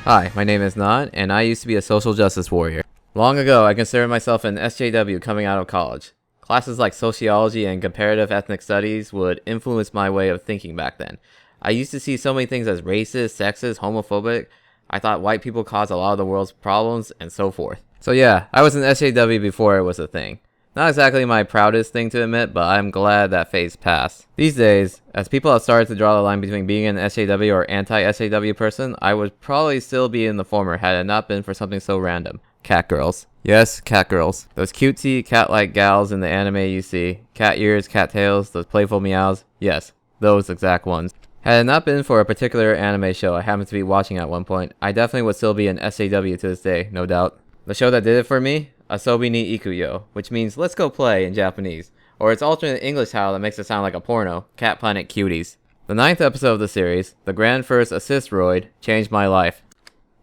Hi, my name is Nan, and I used to be a social justice warrior. Long ago, I considered myself an SJW coming out of college. Classes like sociology and comparative ethnic studies would influence my way of thinking back then. I used to see so many things as racist, sexist, homophobic. I thought white people caused a lot of the world's problems, and so forth. So yeah, I was an SJW before it was a thing. Not exactly my proudest thing to admit, but I'm glad that phase passed. These days, as people have started to draw the line between being an SJW or anti-SJW person, I would probably still be in the former had it not been for something so random. Catgirls. Yes, catgirls. Those cutesy, cat-like gals in the anime you see. Cat ears, cat tails, those playful meows. Yes, those exact ones. Had it not been for a particular anime show I happened to be watching at one point, I definitely would still be an SJW to this day, no doubt. The show that did it for me? Asobi ni Ikuyo, which means let's go play in Japanese, or its alternate English title that makes it sound like a porno, Cat Planet Cuties. The 9th episode of the series, the grand first assisteroid, changed my life.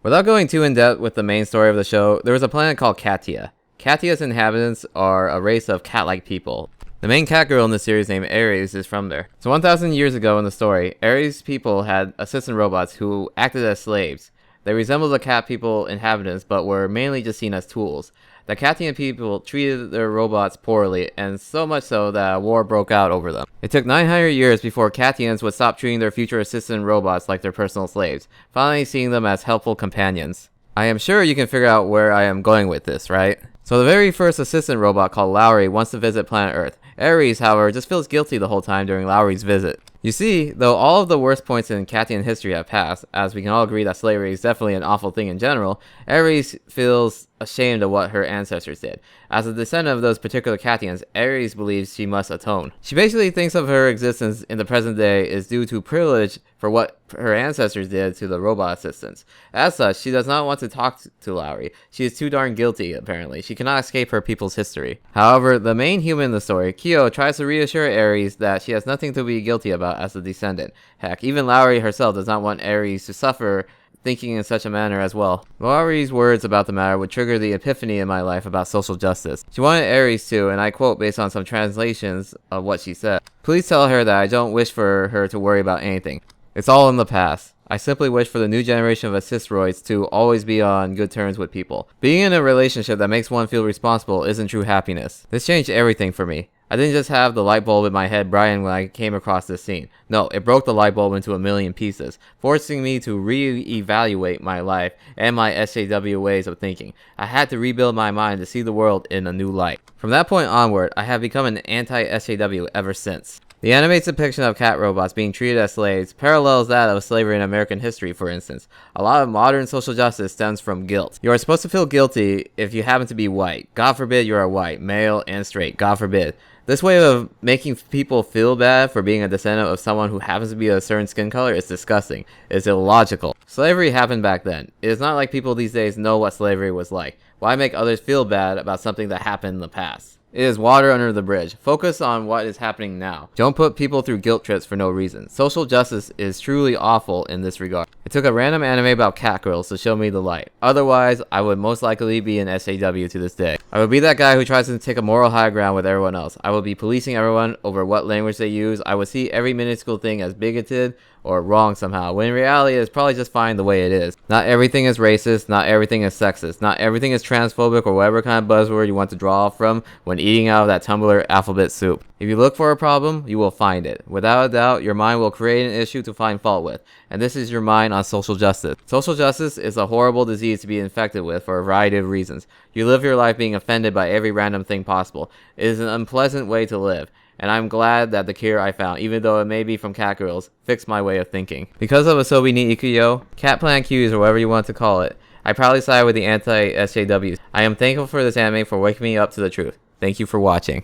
Without going too in depth with the main story of the show, there was a planet called Katia. Katia's inhabitants are a race of cat-like people. The main cat girl in the series named Ares is from there. So 1,000 years ago in the story, Ares' people had assistant robots who acted as slaves. They resembled the cat people inhabitants but were mainly just seen as tools. The Katian people treated their robots poorly, and so much so that a war broke out over them. It took 900 years before Katians would stop treating their future assistant robots like their personal slaves, finally seeing them as helpful companions. I am sure you can figure out where I am going with this, right? So the very first assistant robot called Lowry wants to visit planet Earth. Ares, however, just feels guilty the whole time during Lowry's visit. You see, though all of the worst points in Katian history have passed, as we can all agree that slavery is definitely an awful thing in general, Ares feels ashamed of what her ancestors did. As a descendant of those particular Katians, Ares believes she must atone. She basically thinks of her existence in the present day is due to privilege for what her ancestors did to the robot assistants. As such, she does not want to talk to Lowry. She is too darn guilty, apparently. She cannot escape her people's history. However, the main human in the story, Kyo, tries to reassure Ares that she has nothing to be guilty about as a descendant. Heck, even Lowry herself does not want Ares to suffer thinking in such a manner as well. Lowry's words about the matter would trigger the epiphany in my life about social justice. She wanted Ares to, and I quote based on some translations of what she said, "Please tell her that I don't wish for her to worry about anything. It's all in the past. I simply wish for the new generation of assisteroids to always be on good terms with people. Being in a relationship that makes one feel responsible isn't true happiness." This changed everything for me. I didn't just have the light bulb in my head brighten when I came across this scene. No, it broke the light bulb into a million pieces, forcing me to re-evaluate my life and my SJW ways of thinking. I had to rebuild my mind to see the world in a new light. From that point onward, I have become an anti-SJW ever since. The anime's depiction of cat robots being treated as slaves parallels that of slavery in American history, for instance. A lot of modern social justice stems from guilt. You are supposed to feel guilty if you happen to be white. God forbid you are white, male, and straight. God forbid. This way of making people feel bad for being a descendant of someone who happens to be a certain skin color is disgusting. It's illogical. Slavery happened back then. It is not like people these days know what slavery was like. Why make others feel bad about something that happened in the past? It is water under the bridge. Focus on what is happening now. Don't put people through guilt trips for no reason. Social justice is truly awful in this regard. It took a random anime about catgirls to show me the light. Otherwise, I would most likely be an SJW to this day. I would be that guy who tries to take a moral high ground with everyone else. I would be policing everyone over what language they use. I would see every minuscule thing as bigoted or wrong somehow, when in reality it's probably just fine the way it is. Not everything is racist, not everything is sexist, not everything is transphobic or whatever kind of buzzword you want to draw off from when eating out of that Tumblr alphabet soup. If you look for a problem, you will find it. Without a doubt, your mind will create an issue to find fault with, and this is your mind on social justice. Social justice is a horrible disease to be infected with for a variety of reasons. You live your life being offended by every random thing possible. It is an unpleasant way to live. And I'm glad that the cure I found, even though it may be from catgirls, fixed my way of thinking. Because of Asobi ni Ikuyo, Cat Planet Cuties, or whatever you want to call it, I proudly side with the anti-SJWs. I am thankful for this anime for waking me up to the truth. Thank you for watching.